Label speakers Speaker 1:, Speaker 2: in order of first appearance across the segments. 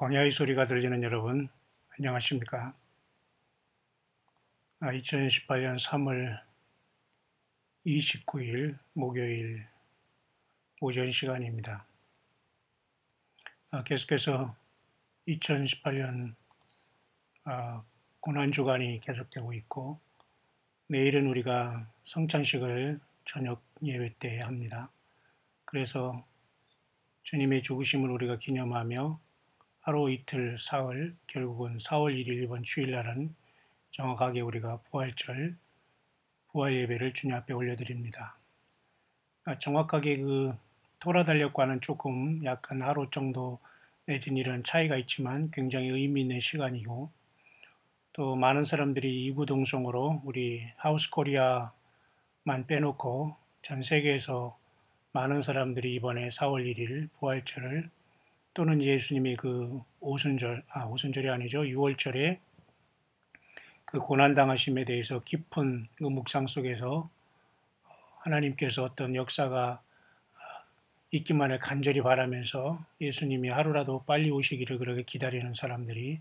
Speaker 1: 광야의 소리가 들리는 여러분, 안녕하십니까? 2018년 3월 29일 목요일 오전 시간입니다. 계속해서 2018년 고난주간이 계속되고 있고, 내일은 우리가 성찬식을 저녁 예배 때 합니다. 그래서 주님의 죽으심을 우리가 기념하며 하루 이틀 사흘, 결국은 4월 1일 이번 주일날은 정확하게 우리가 부활절, 부활 예배를 주님 앞에 올려드립니다. 정확하게 그 토라 달력과는 조금 약간 하루 정도 내진 이런 차이가 있지만 굉장히 의미 있는 시간이고, 또 많은 사람들이 이구동성으로 우리 하우스 코리아만 빼놓고 전 세계에서 많은 사람들이 이번에 4월 1일 부활절을 또는 예수님의 그 오순절이 아니죠. 6월절에 그 고난당하심에 대해서 깊은 그 묵상 속에서 하나님께서 어떤 역사가 있기만을 간절히 바라면서 예수님이 하루라도 빨리 오시기를 그렇게 기다리는 사람들이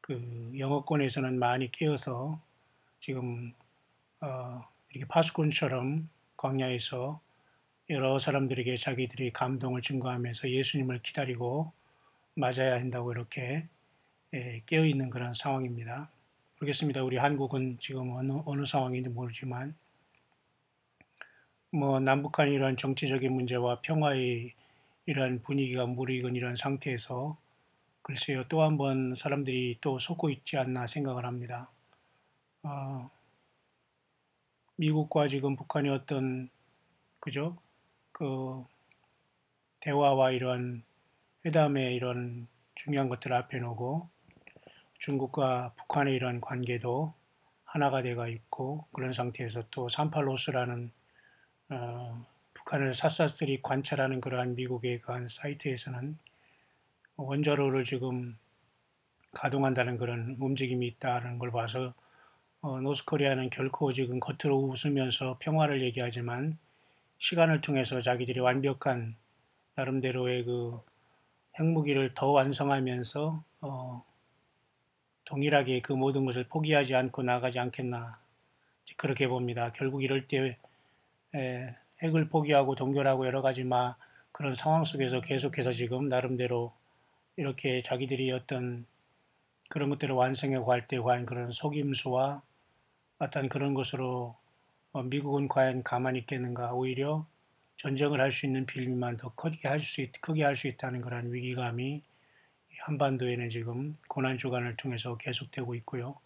Speaker 1: 그 영어권에서는 많이 깨어서 지금 이렇게 파수꾼처럼 광야에서 여러 사람들에게 자기들이 감동을 증거하면서 예수님을 기다리고 맞아야 한다고 이렇게 깨어 있는 그런 상황입니다. 모르겠습니다. 우리 한국은 지금 어느 상황인지 모르지만 남북한이 이런 정치적인 문제와 평화의 이런 분위기가 무르익은 이런 상태에서 글쎄요, 또 한 번 사람들이 또 속고 있지 않나 생각을 합니다. 미국과 지금 북한이 어떤 그죠? 그 대화와 이런 회담의 이런 중요한 것들을 앞에 놓고 중국과 북한의 이런 관계도 하나가 돼가 있고, 그런 상태에서 또 38로스라는 북한을 샅샅이 관찰하는 그러한 미국의 그한 사이트에서는 원자로를 지금 가동한다는 그런 움직임이 있다는 걸 봐서 노스코리아는 결코 지금 겉으로 웃으면서 평화를 얘기하지만 시간을 통해서 자기들이 완벽한 나름대로의 그 핵무기를 더 완성하면서 동일하게 그 모든 것을 포기하지 않고 나가지 않겠나 그렇게 봅니다. 결국 이럴 때 핵을 포기하고 동결하고 여러 가지 그런 상황 속에서 계속해서 지금 나름대로 이렇게 자기들이 어떤 그런 것들을 완성해 갈 때 과연 그런 속임수와 어떤 그런 것으로 미국은 과연 가만히 있겠는가, 오히려 전쟁을 할 수 있는 빌미만 더 크게 할 수 있다는 그런 위기감이 한반도에는 지금 고난 주간을 통해서 계속되고 있고요.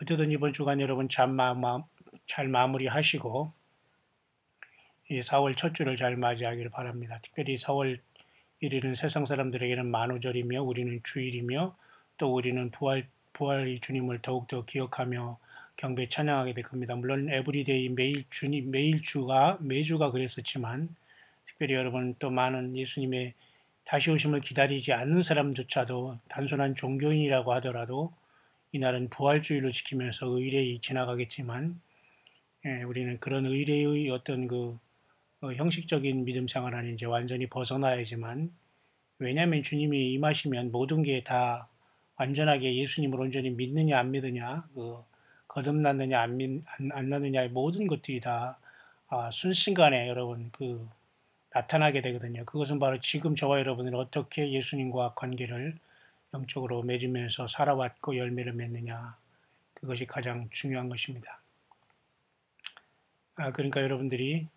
Speaker 1: 어쨌든 이번 주간 여러분 잘 마무리하시고 4월 첫 주를 잘 맞이하기를 바랍니다. 특별히 4월 1일은 세상 사람들에게는 만우절이며 우리는 주일이며 또 우리는 부활의 주님을 더욱더 기억하며 경배 찬양하게 될 겁니다. 물론 에브리데이 매주가 그랬었지만 특별히 여러분 또 많은 예수님의 다시 오심을 기다리지 않는 사람조차도 단순한 종교인이라고 하더라도 이날은 부활주의로 지키면서 의례히 지나가겠지만 우리는 그런 의례의 어떤 그 형식적인 믿음 생활 아닌 이제 완전히 벗어나야지만, 왜냐하면 주님이 임하시면 모든 게 다 완전하게 예수님을 온전히 믿느냐 안 믿느냐, 거듭났느냐 안 났느냐의 모든 것들이 다 순식간에 여러분 나타나게 되거든요. 그것은 바로 지금 저와 여러분은 어떻게 예수님과 관계를 영적으로 맺으면서 살아왔고 열매를 맺느냐, 그것이 가장 중요한 것입니다. 그러니까 여러분들이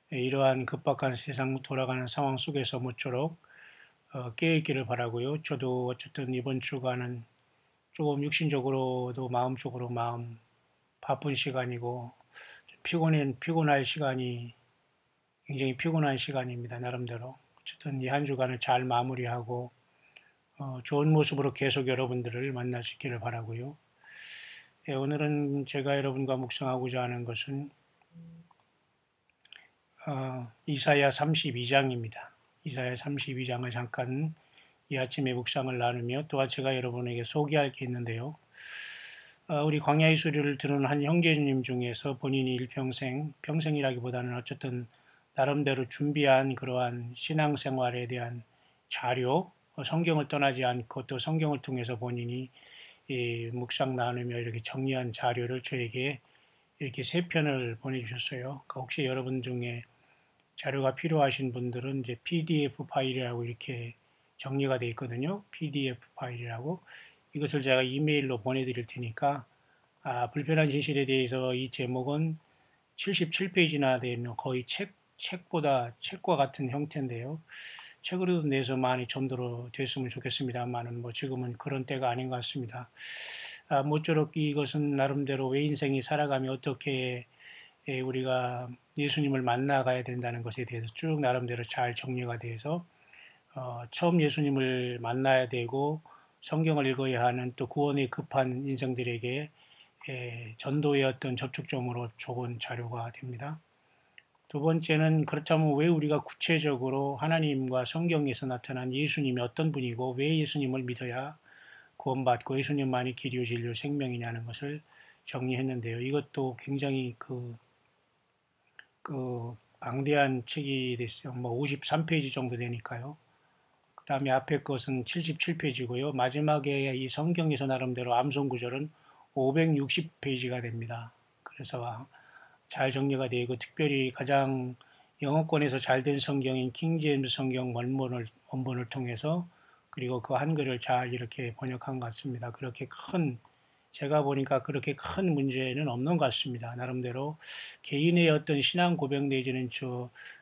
Speaker 1: 이러한 급박한 세상 돌아가는 상황 속에서 모쪼록 깨어있기를 바라고요. 저도 어쨌든 이번 주간은 조금 육신적으로도 마음적으로 바쁜 시간이고 피곤할 시간이 굉장히 피곤한 시간입니다. 나름대로. 어쨌든 이 한 주간을 잘 마무리하고 좋은 모습으로 계속 여러분들을 만날 수 있기를 바라고요. 오늘은 제가 여러분과 묵상하고자 하는 것은 이사야 32장입니다. 이사야 32장을 잠깐 이 아침에 묵상을 나누며 또한 제가 여러분에게 소개할 게 있는데요. 우리 광야의 소리를 들은 한 형제님 중에서 본인이 평생이라기보다는 어쨌든 나름대로 준비한 그러한 신앙생활에 대한 자료, 성경을 떠나지 않고 또 성경을 통해서 본인이 묵상 나누며 이렇게 정리한 자료를 저에게 이렇게 세 편을 보내주셨어요. 그러니까 혹시 여러분 중에 자료가 필요하신 분들은 이제 PDF 파일이라고 이렇게 정리가 되어 있거든요. PDF 파일이라고. 이것을 제가 이메일로 보내드릴 테니까 불편한 진실에 대해서 이 제목은 77페이지나 되는 거의 책과 같은 형태인데요. 책으로 내서 많이 전도로 됐으면 좋겠습니다만은 뭐 지금은 그런 때가 아닌 것 같습니다. 모쪼록 이것은 나름대로 왜 인생이 살아가며 어떻게 우리가 예수님을 만나가야 된다는 것에 대해서 쭉 나름대로 잘 정리가 돼서 처음 예수님을 만나야 되고 성경을 읽어야 하는 또 구원에 급한 인생들에게 전도의 어떤 접촉점으로 좋은 자료가 됩니다. 두 번째는 그렇다면 왜 우리가 구체적으로 하나님과 성경에서 나타난 예수님이 어떤 분이고 왜 예수님을 믿어야 구원받고 예수님만이 길이요 진리요 생명이냐는 것을 정리했는데요. 이것도 굉장히 방대한 책이 됐어요. 뭐 53페이지 정도 되니까요. 그 다음에 앞에 것은 77페이지고요. 마지막에 이 성경에서 나름대로 암송 구절은 560페이지가 됩니다. 그래서 잘 정리가 되고 특별히 가장 영어권에서 잘 된 성경인 킹제임스 성경 원본을 통해서 그리고 그 한글을 잘 이렇게 번역한 것 같습니다. 제가 보니까 그렇게 큰 문제는 없는 것 같습니다. 나름대로 개인의 어떤 신앙 고백 내지는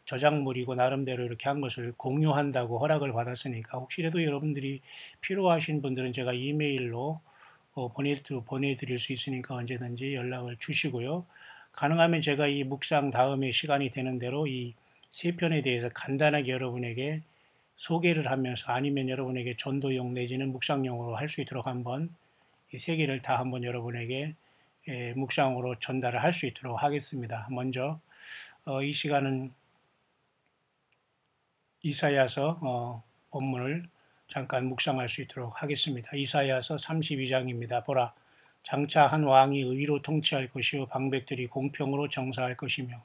Speaker 1: 저작물이고 나름대로 이렇게 한 것을 공유한다고 허락을 받았으니까 혹시라도 여러분들이 필요하신 분들은 제가 이메일로 보내드릴 수 있으니까 언제든지 연락을 주시고요. 가능하면 제가 이 묵상 다음에 시간이 되는 대로 이 세 편에 대해서 간단하게 여러분에게 소개를 하면서 아니면 여러분에게 전도용 내지는 묵상용으로 할 수 있도록 한번 이 세 개를 다 한번 여러분에게 묵상으로 전달을 할 수 있도록 하겠습니다. 먼저 이 시간은 이사야서 본문을 잠깐 묵상할 수 있도록 하겠습니다. 이사야서 32장입니다. 보라, 장차 한 왕이 의로 통치할 것이요 방백들이 공평으로 정사할 것이며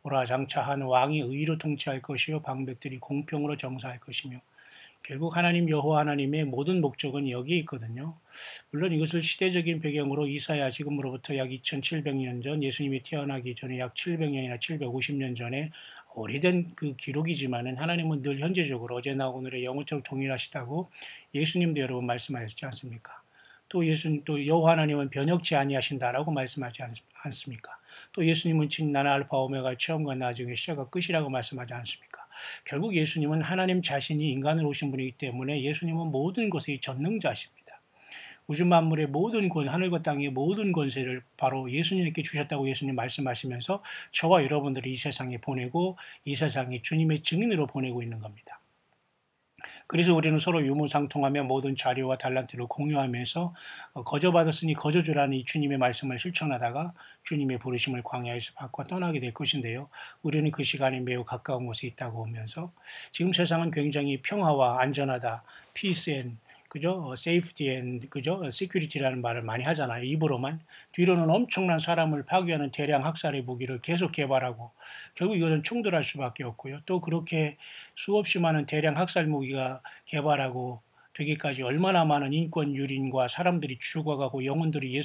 Speaker 1: 보라, 장차 한 왕이 의로 통치할 것이요 방백들이 공평으로 정사할 것이며 결국 하나님 여호와 하나님의 모든 목적은 여기에 있거든요. 물론 이것을 시대적인 배경으로 이사야 지금으로부터 약 2700년 전 예수님이 태어나기 전에 약 700년이나 750년 전에 오래된 그 기록이지만은 하나님은 늘 현재적으로 어제나 오늘의 영원적으로 동일하시다고 예수님도 여러분 말씀하셨지 않습니까? 또 여호와 하나님은 변혁치 아니하신다라고 말씀하지 않습니까? 또 예수님은 진 나는 알파 오메가 처음과 나중에 시작과 끝이라고 말씀하지 않습니까? 결국 예수님은 하나님 자신이 인간으로 오신 분이기 때문에 예수님은 모든 것의 전능자십니다. 우주 만물의 모든 하늘과 땅의 모든 권세를 바로 예수님께 주셨다고 예수님 말씀하시면서 저와 여러분들을 이 세상에 보내고 이 세상에 주님의 증인으로 보내고 있는 겁니다. 그래서 우리는 서로 유무상통하며 모든 자료와 달란트를 공유하면서 거저받았으니 거저주라는 이 주님의 말씀을 실천하다가 주님의 부르심을 광야에서 받고 떠나게 될 것인데요. 우리는 그 시간이 매우 가까운 곳에 있다고 보면서 지금 세상은 굉장히 평화와 안전하다, peace and 그죠? safety and 그죠? security라는 말을 많이 하잖아요. 입으로만. 뒤로는 엄청난 사람을 파괴하는 대량 학살의 무기를 계속 개발하고 결국 이것은 충돌할 수밖에 없고요. 또 그렇게 수없이 많은 대량 학살 무기가 개발하고 되기까지 얼마나 많은 인권 유린과 사람들이 죽어가고 영혼들이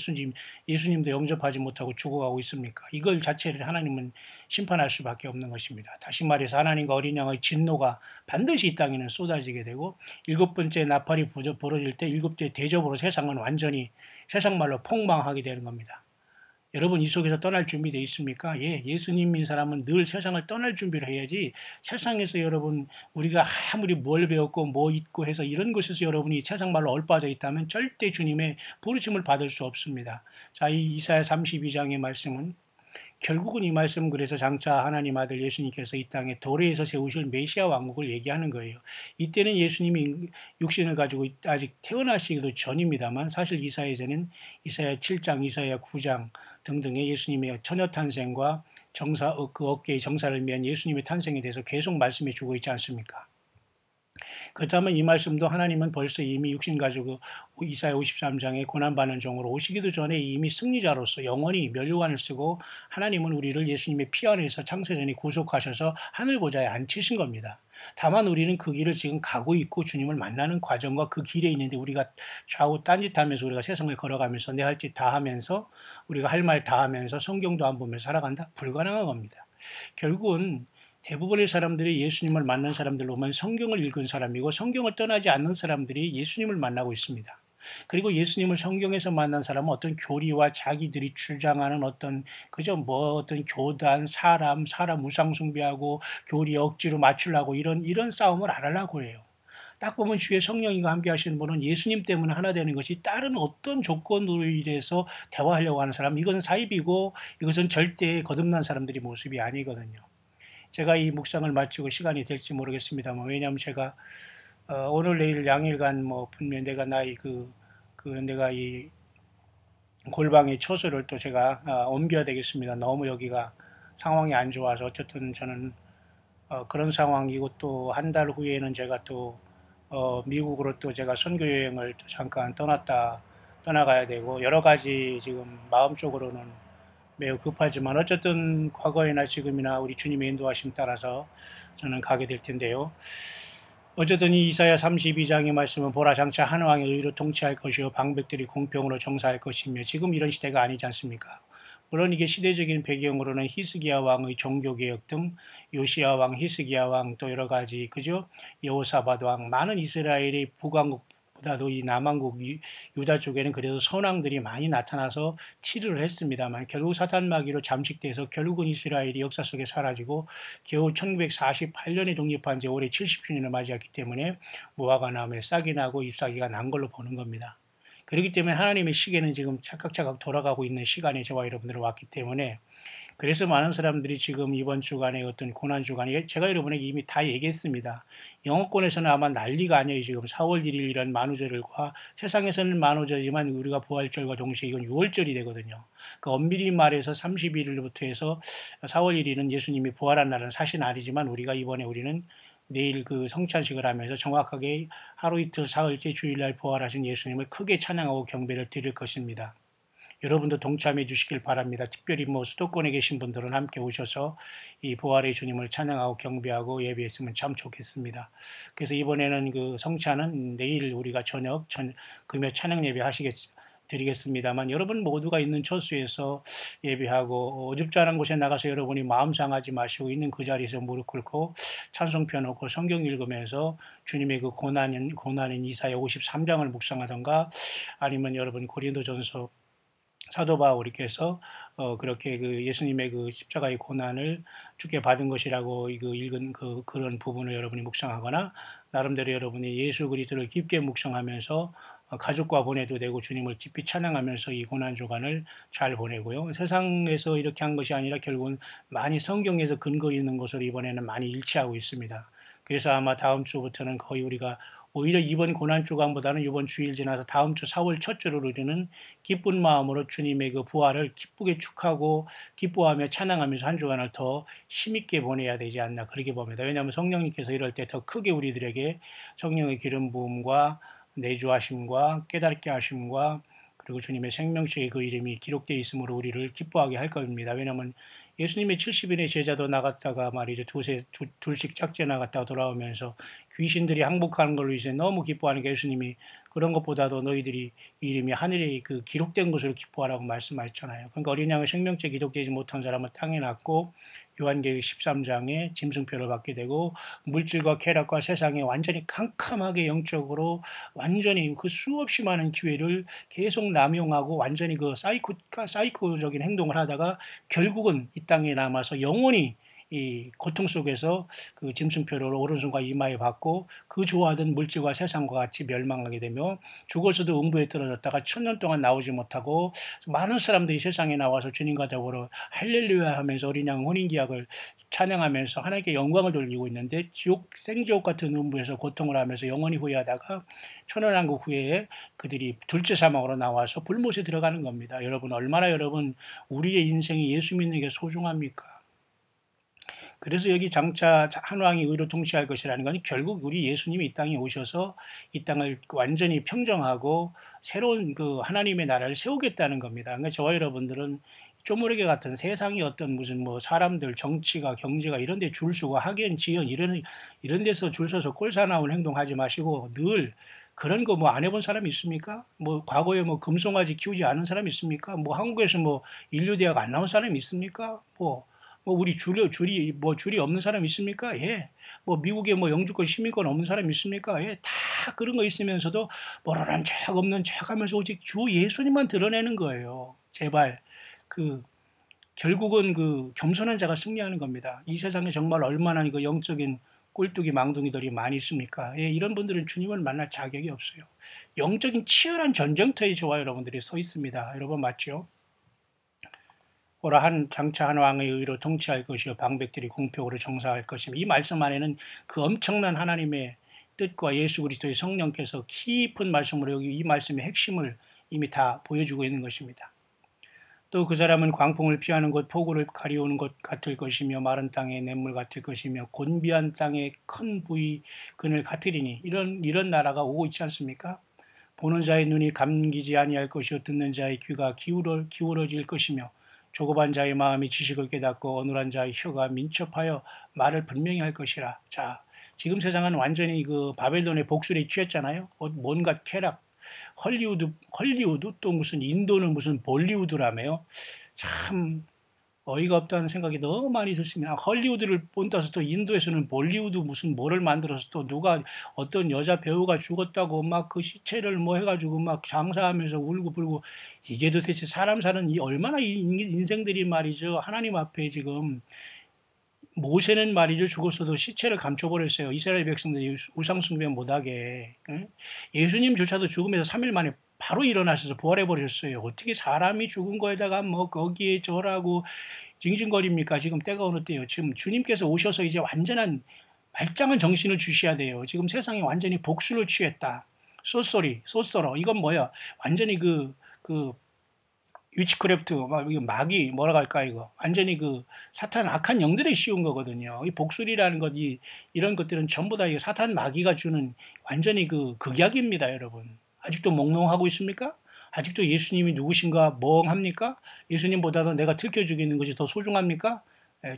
Speaker 1: 예수님도 영접하지 못하고 죽어가고 있습니까? 이걸 자체를 하나님은 심판할 수밖에 없는 것입니다. 다시 말해서 하나님과 어린 양의 진노가 반드시 이 땅에는 쏟아지게 되고 일곱 번째 나팔이 부러질 때 일곱째 대접으로 세상은 완전히 세상 말로 폭망하게 되는 겁니다. 여러분 이 속에서 떠날 준비되어 있습니까? 예, 예수님인 사람은 늘 세상을 떠날 준비를 해야지 세상에서 여러분 우리가 아무리 뭘 배웠고 뭐 있고 해서 이런 곳에서 여러분이 세상 말로 얼빠져 있다면 절대 주님의 부르심을 받을 수 없습니다. 자, 이 이사야 32장의 말씀은 결국은 이 말씀은 그래서 장차 하나님 아들 예수님께서 이 땅에 도래에서 세우실 메시아 왕국을 얘기하는 거예요. 이때는 예수님이 육신을 가지고 아직 태어나시기도 전입니다만 사실 이사야서는 이사야 7장, 이사야 9장 등등의 예수님의 처녀 탄생과 그 어깨의 정사를 위한 예수님의 탄생에 대해서 계속 말씀해 주고 있지 않습니까? 그렇다면 이 말씀도 하나님은 벌써 이미 육신 가지고 이사야 53장에 고난받는 종으로 오시기도 전에 이미 승리자로서 영원히 면류관을 쓰고 하나님은 우리를 예수님의 피 안에서 창세전에 구속하셔서 하늘 보좌에 앉히신 겁니다. 다만 우리는 그 길을 지금 가고 있고 주님을 만나는 과정과 그 길에 있는데 우리가 좌우 딴짓하면서 우리가 세상을 걸어가면서 내 할 짓 다 하면서 우리가 할 말 다 하면서 성경도 안 보면서 살아간다? 불가능한 겁니다. 결국은 대부분의 사람들이 예수님을 만난 사람들로 보면 성경을 읽은 사람이고 성경을 떠나지 않는 사람들이 예수님을 만나고 있습니다. 그리고 예수님을 성경에서 만난 사람은 어떤 교리와 자기들이 주장하는 어떤 그저 뭐 어떤 교단 사람 우상 숭배하고 교리 억지로 맞추려고 이런 싸움을 안 하려고 해요. 딱 보면 주의 성령님과 함께 하시는 분은 예수님 때문에 하나 되는 것이 다른 어떤 조건으로 인해서 대화하려고 하는 사람, 이것은 사입이고 이것은 절대 거듭난 사람들이 모습이 아니거든요. 제가 이 묵상을 마치고 시간이 될지 모르겠습니다만, 왜냐하면 제가 오늘 내일 양일간 뭐 분명 내가 나이 내가 이 골방의 처소를 또 제가 옮겨야 되겠습니다. 너무 여기가 상황이 안 좋아서 어쨌든 저는 그런 상황이고 또 한 달 후에는 제가 또 미국으로 또 제가 선교 여행을 또 잠깐 떠나가야 되고 여러 가지 지금 마음적으로는 매우 급하지만 어쨌든 과거이나 지금이나 우리 주님의 인도하심 따라서 저는 가게 될 텐데요. 어쨌든 이 이사야 32장의 말씀은 보라 장차 한 왕이 의로 통치할 것이요 방백들이 공평으로 정사할 것이며 지금 이런 시대가 아니지 않습니까? 물론 이게 시대적인 배경으로는 히스기야 왕의 종교개혁 등 요시야 왕, 히스기야 왕 또 여러 가지 그죠? 여호사밧 왕 많은 이스라엘의 북왕국보다도 이 남왕국 유다 쪽에는 그래도 선왕들이 많이 나타나서 치료를 했습니다만 결국 사탄 마귀로 잠식돼서 결국은 이스라엘이 역사 속에 사라지고 겨우 1948년에 독립한 지 올해 70주년을 맞이했기 때문에 무화과 나무에 싹이 나고 잎사귀가 난 걸로 보는 겁니다. 그렇기 때문에 하나님의 시계는 지금 차각차각 돌아가고 있는 시간에 저와 여러분들 왔기 때문에 그래서 많은 사람들이 지금 이번 주간에 어떤 고난 주간에 제가 여러분에게 이미 다 얘기했습니다. 영어권에서는 아마 난리가 아니에요. 지금 4월 1일 이런 만우절과 세상에서는 만우절이지만 우리가 부활절과 동시에 이건 6월절이 되거든요. 그 엄밀히 말해서 31일부터 해서 4월 1일은 예수님이 부활한 날은 사실 아니지만 우리는 내일 그 성찬식을 하면서 정확하게 하루 이틀 사흘째 주일날 부활하신 예수님을 크게 찬양하고 경배를 드릴 것입니다. 여러분도 동참해 주시길 바랍니다. 특별히 뭐 수도권에 계신 분들은 함께 오셔서 이 부활의 주님을 찬양하고 경배하고 예배했으면 참 좋겠습니다. 그래서 이번에는 그 성찬은 내일 우리가 금요 찬양 예배 드리겠습니다만 여러분 모두가 있는 처소에서 예배하고 어줍지 않은 곳에 나가서 여러분이 마음 상하지 마시고 있는 그 자리에서 무릎 꿇고 찬송 펴놓고 성경 읽으면서 주님의 그 고난인 이사야 53장을 묵상하던가 아니면 여러분 고린도전서 사도 바울께서 그렇게 그 예수님의 그 십자가의 고난을 주께 받은 것이라고 읽은 그런 부분을 여러분이 묵상하거나 나름대로 여러분이 예수 그리스도를 깊게 묵상하면서 가족과 보내도 되고 주님을 깊이 찬양하면서 이 고난 주간을 잘 보내고요. 세상에서 이렇게 한 것이 아니라 결국은 많이 성경에서 근거 있는 것으로 이번에는 많이 일치하고 있습니다. 그래서 아마 다음 주부터는 거의 우리가 오히려 이번 고난 주간보다는 이번 주일 지나서 다음 주 4월 첫 주를 우리는 기쁜 마음으로 주님의 그 부활을 기쁘게 축하고 기뻐하며 찬양하면서 한 주간을 더 힘있게 보내야 되지 않나 그렇게 봅니다. 왜냐하면 성령님께서 이럴 때 더 크게 우리들에게 성령의 기름 부음과 내주하심과 깨닫게 하심과 그리고 주님의 생명책의 그 이름이 기록되어 있으므로 우리를 기뻐하게 할 겁니다. 왜냐하면 예수님의 70인의 제자도 나갔다가 말이죠. 둘씩 짝지어 나갔다가 돌아오면서 귀신들이 항복하는 걸로 이제 너무 기뻐하니까 예수님이 그런 것보다도 너희들이 이름이 하늘에 그 기록된 것으로 기뻐하라고 말씀하셨잖아요. 그러니까 어린 양의 생명책 기록되지 못한 사람은 땅에 났고 요한계시록 13장에 짐승표를 받게 되고 물질과 쾌락과 세상에 완전히 캄캄하게 영적으로 완전히 그 수없이 많은 기회를 계속 남용하고 완전히 그 사이코적인 행동을 하다가 결국은 이 땅에 남아서 영원히 이 고통 속에서 그 짐승표를 오른손과 이마에 받고 그 좋아하던 물질과 세상과 같이 멸망하게 되며 죽어서도 음부에 떨어졌다가 1000년 동안 나오지 못하고 많은 사람들이 세상에 나와서 주님과 더불어 할렐루야 하면서 어린 양 혼인기약을 찬양하면서 하나님께 영광을 돌리고 있는데 생지옥 같은 음부에서 고통을 하면서 영원히 후회하다가 천연왕국 후에 그들이 둘째 사망으로 나와서 불못에 들어가는 겁니다. 여러분 얼마나 우리의 인생이 예수 믿는 게 소중합니까? 그래서 여기 장차 한 왕이 의로 통치할 것이라는 건 결국 우리 예수님이 이 땅에 오셔서 이 땅을 완전히 평정하고 새로운 그 하나님의 나라를 세우겠다는 겁니다. 그러니까 저와 여러분들은 쪼무레기 같은 세상의 어떤 무슨 뭐 사람들 정치가 경제가 이런 데 줄 서고 학연 지연 이런 데서 줄 서서 꼴사나운 행동하지 마시고 늘 그런 거 뭐 안 해본 사람 있습니까? 뭐 과거에 뭐 금송아지 키우지 않은 사람 있습니까? 뭐 한국에서 뭐 인류대학 안 나온 사람 있습니까? 뭐 우리 줄이 없는 사람 있습니까? 예. 뭐 미국에 뭐 영주권 시민권 없는 사람 있습니까? 예. 다 그런 거 있으면서도 모르는 척 없는 척 하면서 오직 주 예수님만 드러내는 거예요. 제발 그 결국은 그 겸손한 자가 승리하는 겁니다. 이 세상에 정말 얼마나 그 영적인 꼴뚜기 망둥이들이 많이 있습니까? 예, 이런 분들은 주님을 만날 자격이 없어요. 영적인 치열한 전쟁터에 저와 여러분들이 서 있습니다. 여러분 맞죠? 오라 장차 한 왕의 의로 통치할 것이요 방백들이 공평으로 정사할 것이며 이 말씀 안에는 그 엄청난 하나님의 뜻과 예수 그리스도의 성령께서 깊은 말씀으로 여기 이 말씀의 핵심을 이미 다 보여주고 있는 것입니다. 또 그 사람은 광풍을 피하는 곳 폭우를 가리우는 것 같을 것이며 마른 땅의 냇물 같을 것이며 곤비한 땅의 큰 부위 그늘 같으리니 이런 나라가 오고 있지 않습니까? 보는 자의 눈이 감기지 아니할 것이요 듣는 자의 귀가 기울어질 것이며 조급한 자의 마음이 지식을 깨닫고 어눌한 자의 혀가 민첩하여 말을 분명히 할 것이라. 자, 지금 세상은 완전히 그 바벨론의 복술에 취했잖아요. 뭔가 쾌락, 헐리우드 또 무슨 인도는 무슨 볼리우드라며요. 참 어이가 없다는 생각이 너무 많이 들습니다. 헐리우드를 본따서 또 인도에서는 볼리우드 무슨 뭐를 만들어서 또 누가 어떤 여자 배우가 죽었다고 막 그 시체를 뭐 해가지고 막 장사하면서 울고불고 이게 도대체 사람 사는 이 얼마나 인생들이 말이죠. 하나님 앞에 지금 모세는 말이죠. 죽었어도 시체를 감춰버렸어요. 이스라엘 백성들이 우상숭배 못하게. 예수님조차도 죽으면서 3일 만에 바로 일어나셔서 부활해버렸어요. 어떻게 사람이 죽은 거에다가 뭐 거기에 저라고 징징거립니까? 지금 때가 어느 때예요. 지금 주님께서 오셔서 이제 완전한 말짱한 정신을 주셔야 돼요. 지금 세상이 완전히 복수를 취했다. 쏘쏘러. 이건 뭐야? 완전히 그 위치크래프트, 마귀, 뭐라 할까, 이거. 완전히 그, 사탄 악한 영들에 씌운 거거든요. 이 복술이라는 것, 이런 것들은 전부 다 사탄 마귀가 주는 완전히 그 극약입니다, 여러분. 아직도 몽롱하고 있습니까? 아직도 예수님이 누구신가 멍합니까? 예수님보다도 내가 들켜 죽이는 것이 더 소중합니까?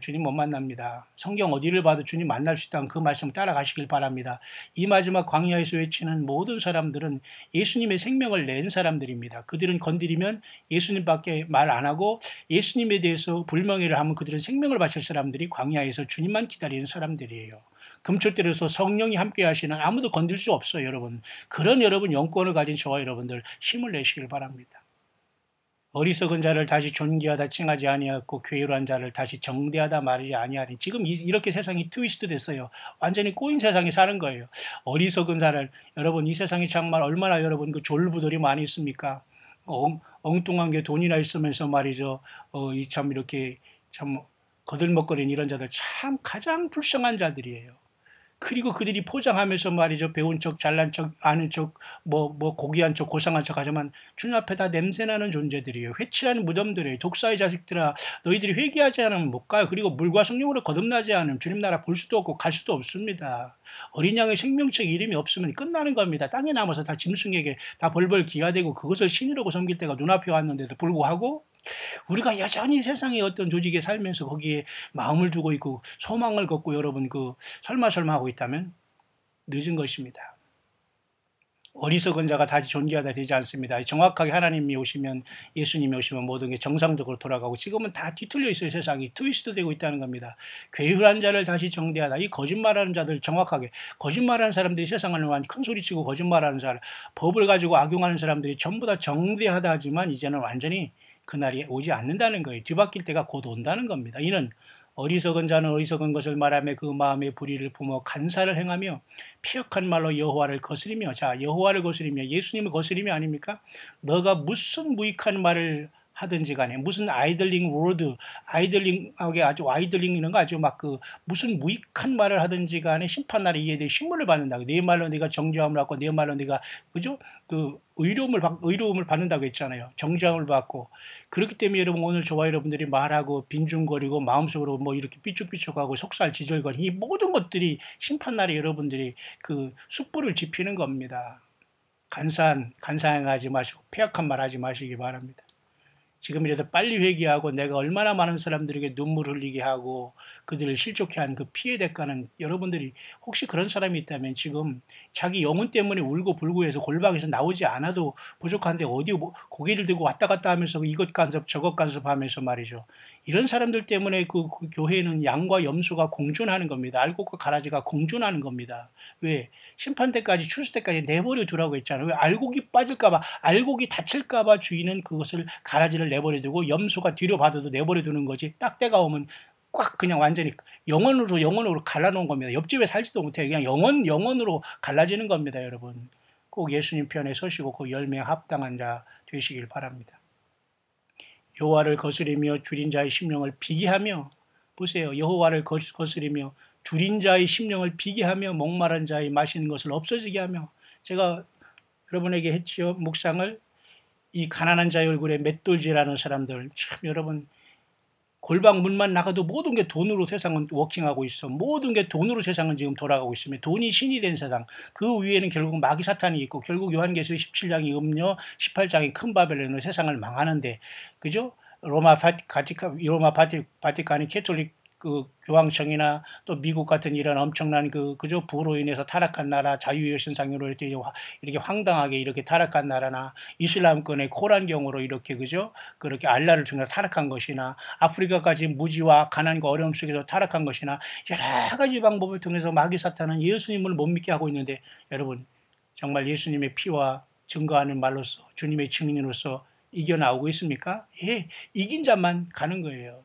Speaker 1: 주님 못 만납니다. 성경 어디를 봐도 주님 만날 수 있다는 그 말씀 따라가시길 바랍니다. 이 마지막 광야에서 외치는 모든 사람들은 예수님의 생명을 낸 사람들입니다. 그들은 건드리면 예수님밖에 말 안 하고 예수님에 대해서 불명예를 하면 그들은 생명을 바칠 사람들이 광야에서 주님만 기다리는 사람들이에요. 금초대로서 성령이 함께 하시는 아무도 건들 수 없어요, 여러분. 그런 여러분 영권을 가진 저와 여러분들 힘을 내시길 바랍니다. 어리석은 자를 다시 존귀하다 칭하지 아니하고 괴로운 자를 다시 정대하다 말이지 아니하니. 지금 이렇게 세상이 트위스트 됐어요. 완전히 꼬인 세상에 사는 거예요. 어리석은 자를, 여러분 이 세상에 정말 얼마나 여러분 그 졸부들이 많이 있습니까? 엉뚱한 게 돈이나 있으면서 말이죠. 이 참 이렇게 참 거들먹거리는 이런 자들 참 가장 불쌍한 자들이에요. 그리고 그들이 포장하면서 말이죠. 배운 척, 잘난 척, 아는 척, 뭐 고귀한 척, 고상한 척 하지만 주님 앞에 다 냄새나는 존재들이에요. 회칠한 무덤들이에요. 독사의 자식들아, 너희들이 회개하지 않으면 못 가요. 그리고 물과 성령으로 거듭나지 않으면 주님 나라 볼 수도 없고 갈 수도 없습니다. 어린 양의 생명책 이름이 없으면 끝나는 겁니다. 땅에 남아서 다 짐승에게 다 벌벌 기하되고 그것을 신이라고 섬길 때가 눈앞에 왔는데도 불구하고 우리가 여전히 세상의 어떤 조직에 살면서 거기에 마음을 두고 있고 소망을 걷고 여러분 설마 하고 있다면 늦은 것입니다. 어리석은 자가 다시 존귀하다 되지 않습니다. 정확하게 하나님이 오시면 예수님이 오시면 모든 게 정상적으로 돌아가고 지금은 다 뒤틀려 있어요. 세상이 트위스트 되고 있다는 겁니다. 괴율한 자를 다시 정대하다. 이 거짓말하는 자들 정확하게 거짓말하는 사람들이 세상을 완전 큰 소리치고 거짓말하는 사람 법을 가지고 악용하는 사람들이 전부 다 정대하다 하지만 이제는 완전히 그날이 오지 않는다는 거예요. 뒤바뀔 때가 곧 온다는 겁니다. 이는 어리석은 자는 어리석은 것을 말하며 그 마음의 불의를 품어 간사를 행하며 피역한 말로 여호와를 거스리며. 자, 여호와를 거스리며 예수님을 거스리며 아닙니까? 너가 무슨 무익한 말을 하든지 간에 무슨 아이들링 워드, 아이들링하게 아주 아이들링 이런 거 아주 막 그 무슨 무익한 말을 하든지 간에 심판날에 이에 대해 신문을 받는다고. 내 말로 네가 정죄함을 받고 내 말로 네가 그죠? 그 의로움을 받는다고 했잖아요. 정죄함을 받고. 그렇기 때문에 여러분 오늘 저와 여러분들이 말하고 빈중거리고 마음속으로 뭐 이렇게 삐죽삐죽하고 속살지절거리 이 모든 것들이 심판날에 여러분들이 그 숯불을 지피는 겁니다. 간사하지 마시고 폐악한 말 하지 마시기 바랍니다. 지금이라도 빨리 회개하고 내가 얼마나 많은 사람들에게 눈물 흘리게 하고 그들을 실족해 한 그 피해 대가는 여러분들이 혹시 그런 사람이 있다면 지금 자기 영혼 때문에 울고 불고 해서 골방에서 나오지 않아도 부족한데 어디 고개를 들고 왔다 갔다 하면서 이것 간섭 저것 간섭하면서 말이죠. 이런 사람들 때문에 그 교회는 양과 염소가 공존하는 겁니다. 알곡과 가라지가 공존하는 겁니다. 왜? 심판 때까지 추수 때까지 내버려 두라고 했잖아요. 왜? 알곡이 빠질까봐 알곡이 다칠까봐 주인은 그것을 가라지를 내버려 두고 염소가 뒤로 받아도 내버려 두는 거지. 딱 때가 오면 꽉 그냥 완전히 영원으로 갈라놓은 겁니다. 옆집에 살지도 못해 그냥 영원으로 갈라지는 겁니다. 여러분 꼭 예수님 편에 서시고 그 열매에 합당한 자 되시길 바랍니다. 여호와를 거스리며 줄인 자의 심령을 비게하며 보세요. 여호와를 거스리며 줄인 자의 심령을 비게하며 목마른 자의 마시는 것을 없어지게 하며 제가 여러분에게 했지요. 묵상을 이 가난한 자의 얼굴에 맷돌질하는 사람들 참 여러분 골방 문만 나가도 모든 게 돈으로 세상은 워킹하고 있어. 모든 게 돈으로 세상은 지금 돌아가고 있으며 돈이 신이 된 세상. 그 위에는 결국 마귀 사탄이 있고 결국 요한계시록 17장이 음녀 18장이 큰 바벨론으로 세상을 망하는데 그죠? 로마 바티칸이 캐톨릭 그 교황청이나 또 미국 같은 이런 엄청난 그죠 부로 인해서 타락한 나라 자유의 신상으로 이렇게 황당하게 이렇게 타락한 나라나 이슬람권의 코란경으로 이렇게 그죠 그렇게 알라를 통해서 타락한 것이나 아프리카까지 무지와 가난과 어려움 속에서 타락한 것이나 여러 가지 방법을 통해서 마귀 사탄은 예수님을 못 믿게 하고 있는데 여러분 정말 예수님의 피와 증거하는 말로서 주님의 증인으로서 이겨나오고 있습니까? 예, 이긴 자만 가는 거예요.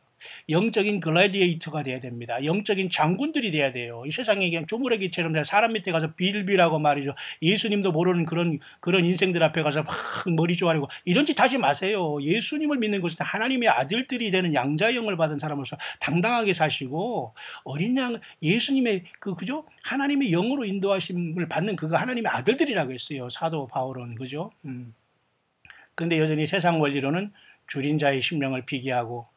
Speaker 1: 영적인 글래디에이터가 돼야 됩니다. 영적인 장군들이 돼야 돼요. 이 세상에 그냥 쪼무레기처럼 사람 밑에 가서 빌빌하고 말이죠. 예수님도 모르는 그런 인생들 앞에 가서 막 머리 조아리고 이런 짓 하지 마세요. 예수님을 믿는 것은 하나님의 아들들이 되는 양자의 영을 받은 사람으로서 당당하게 사시고 어린 양 예수님의 그죠? 하나님의 영으로 인도하심을 받는 그가 하나님의 아들들이라고 했어요. 사도 바울은 그죠? 근데 여전히 세상 원리로는 줄인 자의 심령을 비게하고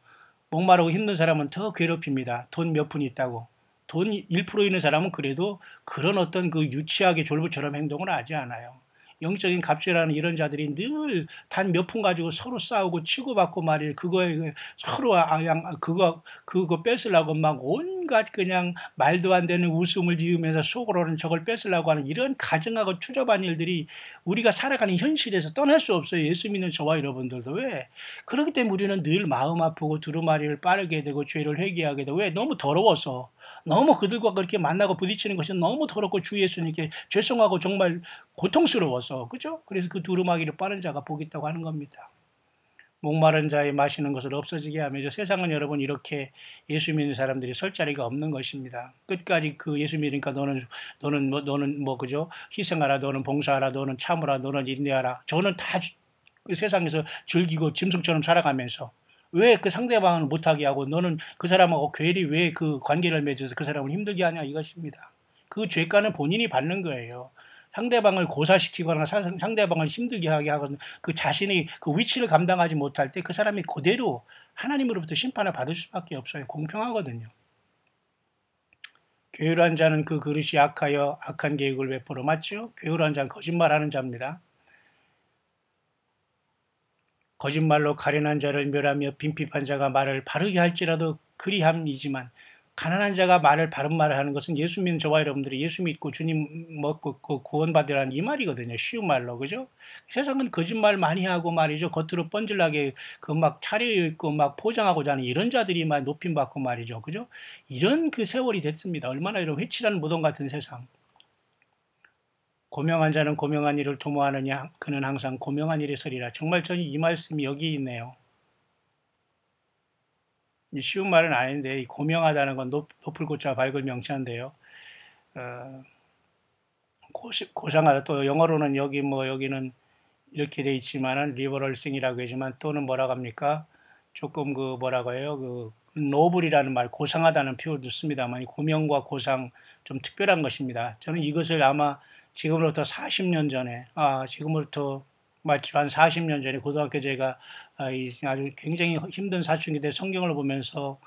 Speaker 1: 목마르고 힘든 사람은 더 괴롭힙니다. 돈 몇 푼 있다고. 돈 1% 있는 사람은 그래도 그런 어떤 그 유치하게 졸부처럼 행동을 하지 않아요. 영적인 갑질하는 이런 자들이 늘 단 몇 푼 가지고 서로 싸우고 치고받고 말이에요. 그거에 서로 그거 뺏으려고 막 온갖 그냥 말도 안 되는 웃음을 지으면서 속으로는 저걸 뺏으려고 하는 이런 가증하고 추잡한 일들이 우리가 살아가는 현실에서 떠날 수 없어요. 예수 믿는 저와 여러분들도. 왜? 그렇기 때문에 우리는 늘 마음 아프고 두루마리를 빠르게 되고 죄를 회개하게 되고 왜? 너무 더러워서. 너무 그들과 그렇게 만나고 부딪히는 것이 너무 더럽고 주 예수님께 죄송하고 정말 고통스러워서 그죠? 그래서 그 두루마기를 빠른 자가 복이 있다고 하는 겁니다. 목마른 자의 마시는 것을 없어지게 하며 세상은 여러분 이렇게 예수 믿는 사람들이 설 자리가 없는 것입니다. 끝까지 그 예수 믿으니까 너는 뭐 그죠? 희생하라, 너는 봉사하라, 너는 참으라, 너는 인내하라. 저는 다 그 세상에서 즐기고 짐승처럼 살아가면서 왜 그 상대방을 못하게 하고 너는 그 사람하고 괜히 왜 그 관계를 맺어서 그 사람을 힘들게 하냐 이것입니다. 그 죄가는 본인이 받는 거예요. 상대방을 고사시키거나 상대방을 힘들게 하게 하거나 그 자신이 그 위치를 감당하지 못할 때 그 사람이 그대로 하나님으로부터 심판을 받을 수밖에 없어요. 공평하거든요. 게으르한 자는 그 그릇이 악하여 악한 계획을 베풀어 맞죠? 게으르한 자는 거짓말하는 자입니다. 거짓말로 가련한 자를 멸하며 빈핍한 자가 말을 바르게 할지라도 그리함이지만 가난한 자가 바른 말을 하는 것은 예수 믿는 저와 여러분들이 예수 믿고 주님 먹고 구원받으라는 이 말이거든요. 쉬운 말로 그죠? 세상은 거짓말 많이 하고 말이죠. 겉으로 뻔질나게 그 막 차려입고 막 포장하고자 하는 이런 자들이만 높임받고 말이죠. 그죠? 이런 그 세월이 됐습니다. 얼마나 이런 회칠한 무덤 같은 세상. 고명한 자는 고명한 일을 도모하느냐 그는 항상 고명한 일에 서리라. 정말 저는 이 말씀이 여기 있네요. 쉬운 말은 아닌데 고명하다는 건 높을 고자 밝을 명치한데요. 고상하다 또 영어로는 여기는 이렇게 돼 있지만은 리버럴싱이라고 하지만 또는 뭐라고 합니까? 조금 그 뭐라고 해요? 그 노블이라는 말, 고상하다는 표현도 씁니다만 이 고명과 고상 좀 특별한 것입니다. 저는 이것을 아마 지금으로부터 40년 전에, 지금으로부터 맞죠? 한 40년 전에 고등학교 제가 아주 굉장히 힘든 사춘기 때 성경을 보면서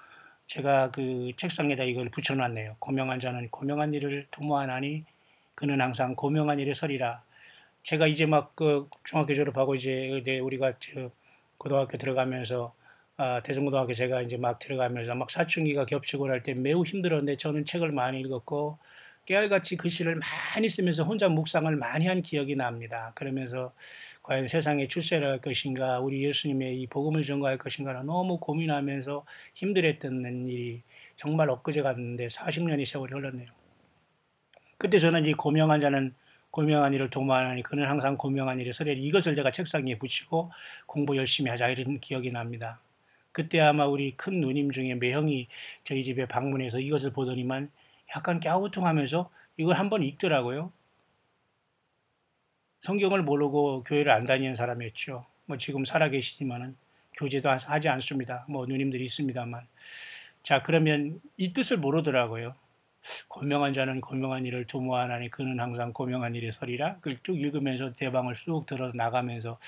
Speaker 1: 제가 그 책상에다 이걸 붙여놨네요. 고명한 자는 고명한 일을 도모하나니 그는 항상 고명한 일에 서리라. 제가 이제 막 그 중학교 졸업하고 이제 우리가 저 고등학교 들어가면서 대전고등학교 제가 이제 막 들어가면서 막 사춘기가 겹치고 할 때 매우 힘들었는데 저는 책을 많이 읽었고 깨알같이 글씨를 많이 쓰면서 혼자 묵상을 많이 한 기억이 납니다. 그러면서 과연 세상에 출세를 할 것인가, 우리 예수님의 이 복음을 전가할 것인가 너무 고민하면서 힘들었던 일이 정말 엊그제 같은데 40년의 세월이 흘렀네요. 그때 저는 이 고명한 자는 고명한 일을 도모하나니 그는 항상 고명한 일에 서리라, 이것을 제가 책상 위에 붙이고 공부 열심히 하자 이런 기억이 납니다. 그때 아마 우리 큰 누님 중에 매형이 저희 집에 방문해서 이것을 보더니만 약간 갸우뚱하면서 이걸 한번 읽더라고요. 성경을 모르고 교회를 안 다니는 사람이었죠. 뭐 지금 살아계시지만은 교제도 하지 않습니다. 뭐 누님들이 있습니다만. 자, 그러면 이 뜻을 모르더라고요. 고명한 자는 고명한 일을 도모하나니 그는 항상 고명한 일에 서리라. 그걸 쭉 읽으면서 대방을 쑥 들어 나가면서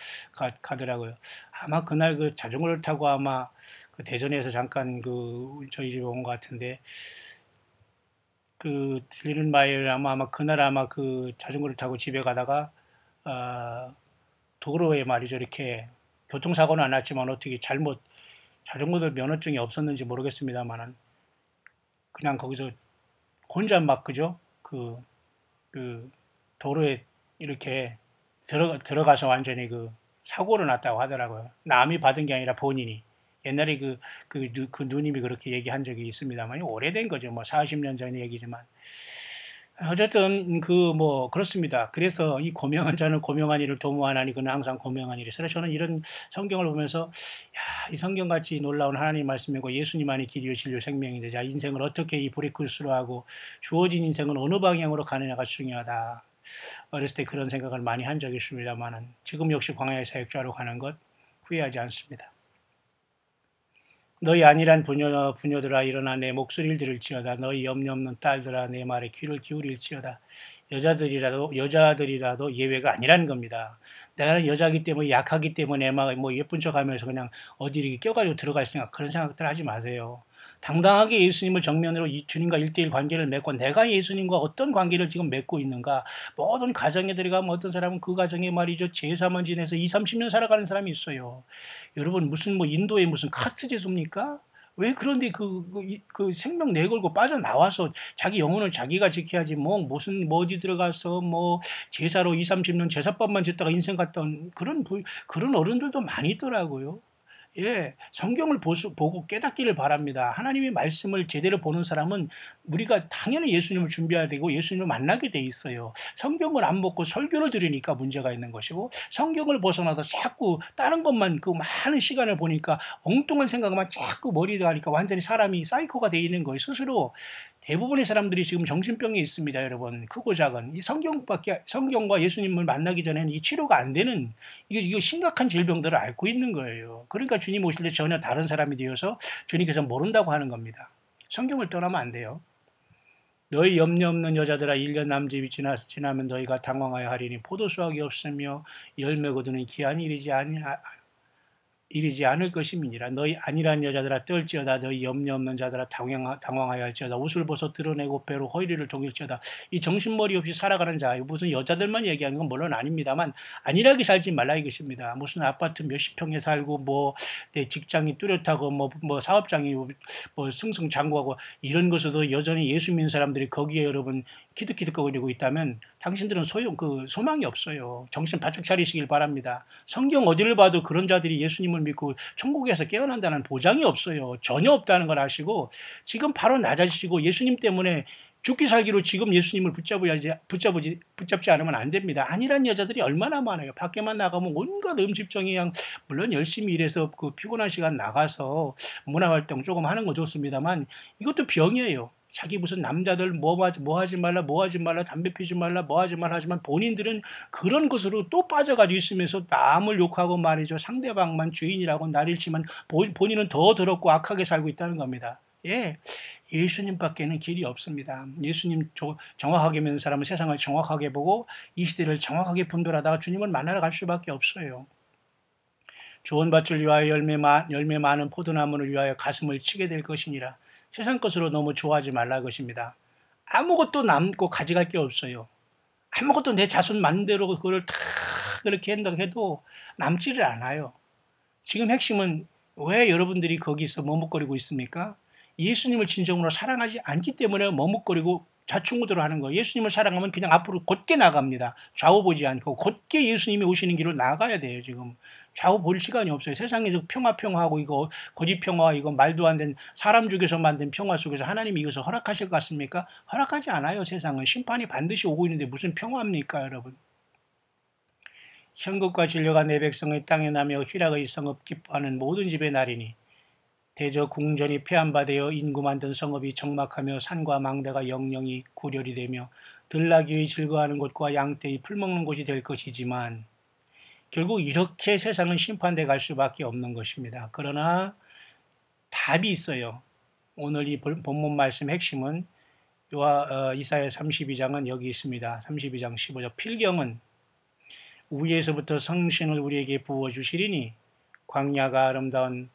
Speaker 1: 가더라고요. 아마 그날 그 자전거를 타고 아마 그 대전에서 잠깐 그 저희 집에 온 것 같은데 그 들리는 바에 아마 그날 아마 그 자전거를 타고 집에 가다가 도로에 말이죠, 이렇게 교통사고는 안 났지만 어떻게 잘못 자전거들 면허증이 없었는지 모르겠습니다만은 그냥 거기서 혼자 막 그죠? 그 도로에 이렇게 들어가서 완전히 그 사고를 났다고 하더라고요. 남이 받은 게 아니라 본인이. 옛날에 그 누님이 그렇게 얘기한 적이 있습니다만 오래된 거죠. 뭐 40년 전 얘기지만. 어쨌든 그 뭐 그렇습니다. 그래서 이 고명한 자는 고명한 일을 도모하나니 그는 항상 고명한 일이. 그래서 저는 이런 성경을 보면서 야, 이 성경같이 놀라운 하나님 말씀이고 예수님 안에 길이요 진리요 생명인데 자, 인생을 어떻게 이 브레이크스루 하고 주어진 인생은 어느 방향으로 가느냐가 중요하다. 어렸을 때 그런 생각을 많이 한 적이 있습니다만은 지금 역시 광야의 사역자로 가는 것 후회하지 않습니다. 너희 안일한 부녀들아 일어나 내 목소리를 들을지어다. 너희 염려 없는 딸들아 내 말에 귀를 기울일지어다. 여자들이라도 예외가 아니라는 겁니다. 나는 여자기 때문에 약하기 때문에 막 뭐 예쁜 척하면서 그냥 어디 이렇게 껴가지고 들어갈 생각 그런 생각들 하지 마세요. 당당하게 예수님을 정면으로 이 주님과 1대1 관계를 맺고 내가 예수님과 어떤 관계를 지금 맺고 있는가. 모든 가정에 들어가면 어떤 사람은 그 가정에 말이죠 제사만 지내서 2, 30년 살아가는 사람이 있어요. 여러분 무슨 뭐 인도의 무슨 카스트 제도입니까? 왜 그런데 그 생명 내걸고 빠져나와서 자기 영혼을 자기가 지켜야지 뭐 무슨 뭐 어디 들어가서 뭐 제사로 2, 30년 제사밥만 짓다가 인생 갔던 그런 어른들도 많이 있더라고요. 예, 성경을 보고 깨닫기를 바랍니다. 하나님의 말씀을 제대로 보는 사람은 우리가 당연히 예수님을 준비해야 되고 예수님을 만나게 돼 있어요. 성경을 안 보고 설교를 들으니까 문제가 있는 것이고 성경을 벗어나서 자꾸 다른 것만 그 많은 시간을 보니까 엉뚱한 생각만 자꾸 머리에 가니까 완전히 사람이 사이코가 돼 있는 거예요. 스스로 대부분의 사람들이 지금 정신병이 있습니다, 여러분. 크고 작은. 이 성경과 예수님을 만나기 전에는 이 치료가 안 되는, 이거 심각한 질병들을 앓고 있는 거예요. 그러니까 주님 오실 때 전혀 다른 사람이 되어서 주님께서 모른다고 하는 겁니다. 성경을 떠나면 안 돼요. 너희 염려 없는 여자들아 1년 남집이 지나면 너희가 당황하여 하리니 포도수확이 없으며 열매 거두는 기한이 이르지 않을 것임이니라. 너희 안일한 여자들아 떨지어다. 너희 염려 없는 자들아 당황하여 할지어다. 옷을 벗어 드러내고 배로 허리를 동일지어다. 이 정신머리 없이 살아가는 자, 무슨 여자들만 얘기하는 건 물론 아닙니다만 안일하게 살지 말라 이것입니다. 무슨 아파트 몇십 평에 살고 뭐 내 직장이 뚜렷하고 뭐 사업장이 뭐 승승장구하고 이런 것으로도 여전히 예수 믿는 사람들이 거기에 여러분 키득키득거리고 있다면 당신들은 소망이 없어요. 정신 바짝 차리시길 바랍니다. 성경 어디를 봐도 그런 자들이 예수님을 믿고 천국에서 깨어난다는 보장이 없어요. 전혀 없다는 걸 아시고 지금 바로 낮아지시고 예수님 때문에 죽기 살기로 지금 예수님을 붙잡지 않으면 안 됩니다. 안일한 여자들이 얼마나 많아요. 밖에만 나가면 온갖 음식점이 그냥 물론 열심히 일해서 그 피곤한 시간 나가서 문화활동 조금 하는 거 좋습니다만 이것도 병이에요. 자기 무슨 남자들 뭐 하지 말라, 뭐 하지 말라, 담배 피지 말라, 뭐 하지 말라 하지만 본인들은 그런 것으로 또 빠져가지고 있으면서 남을 욕하고 말이죠. 상대방만 주인이라고 나릴지만 본인은 더 더럽고 악하게 살고 있다는 겁니다. 예, 예수님밖에는 길이 없습니다. 예수님 정확하게 믿는 사람은 세상을 정확하게 보고 이 시대를 정확하게 분별하다가 주님을 만나러 갈 수밖에 없어요. 좋은 밭을 위하여 열매 많은 포도나무를 위하여 가슴을 치게 될 것이니라. 세상 것으로 너무 좋아하지 말라 것입니다. 아무것도 남고 가져갈 게 없어요. 아무것도 내 자손 맘대로 그걸 다 그렇게 한다고 해도 남지를 않아요. 지금 핵심은 왜 여러분들이 거기서 머뭇거리고 있습니까? 예수님을 진정으로 사랑하지 않기 때문에 머뭇거리고 좌충우돌을 하는 거예요. 예수님을 사랑하면 그냥 앞으로 곧게 나갑니다. 좌우 보지 않고 곧게 예수님이 오시는 길로 나가야 돼요. 지금 좌우 볼 시간이 없어요. 세상에서 평화하고 이거 거짓 평화, 이거 말도 안 된 사람 죽여서 만든 평화 속에서 하나님이 이것을 허락하실 것 같습니까? 허락하지 않아요. 세상은 심판이 반드시 오고 있는데 무슨 평화입니까, 여러분? 현금과 진료가 내 백성의 땅에 나며 희락의 성읍 기뻐하는 모든 집의 날이니 대저 궁전이 폐한바되어 인구 만든 성읍이 적막하며 산과 망대가 영영이 고렬이 되며 들나귀의 즐거워하는 곳과 양떼의 풀먹는 곳이 될 것이지만 결국 이렇게 세상은 심판돼 갈 수밖에 없는 것입니다. 그러나 답이 있어요. 오늘 이 본문 말씀 핵심은 이사야 32장은 여기 있습니다. 32장 15절 필경은 위에서부터 성신을 우리에게 부어주시리니 광야가 아름다운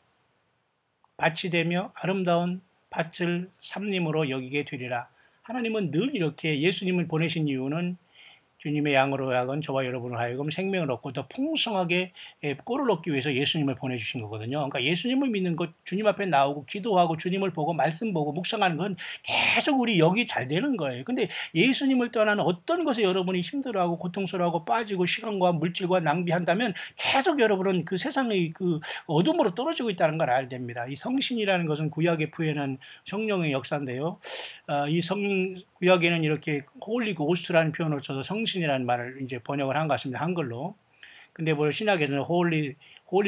Speaker 1: 밭이 되며 아름다운 밭을 삼림으로 여기게 되리라. 하나님은 늘 이렇게 예수님을 보내신 이유는 주님의 양으로 하여금 저와 여러분을 하여금 생명을 얻고 더 풍성하게 꼴을 얻기 위해서 예수님을 보내주신 거거든요. 그러니까 예수님을 믿는 것, 주님 앞에 나오고 기도하고 주님을 보고 말씀 보고 묵상하는 건 계속 우리 역이 잘 되는 거예요. 근데 예수님을 떠나는 어떤 것에 여러분이 힘들어하고 고통스러워하고 빠지고 시간과 물질과 낭비한다면 계속 여러분은 그 세상의 그 어둠으로 떨어지고 있다는 걸 알아야 됩니다. 이 성신이라는 것은 구약에 표현한 성령의 역사인데요. 이 구약에는 이렇게 홀리 고스트라는 표현을 써서 성신이라는 말을 이제 번역을 한 것 같습니다. 한글로. 근데 뭐 신약에서는 홀리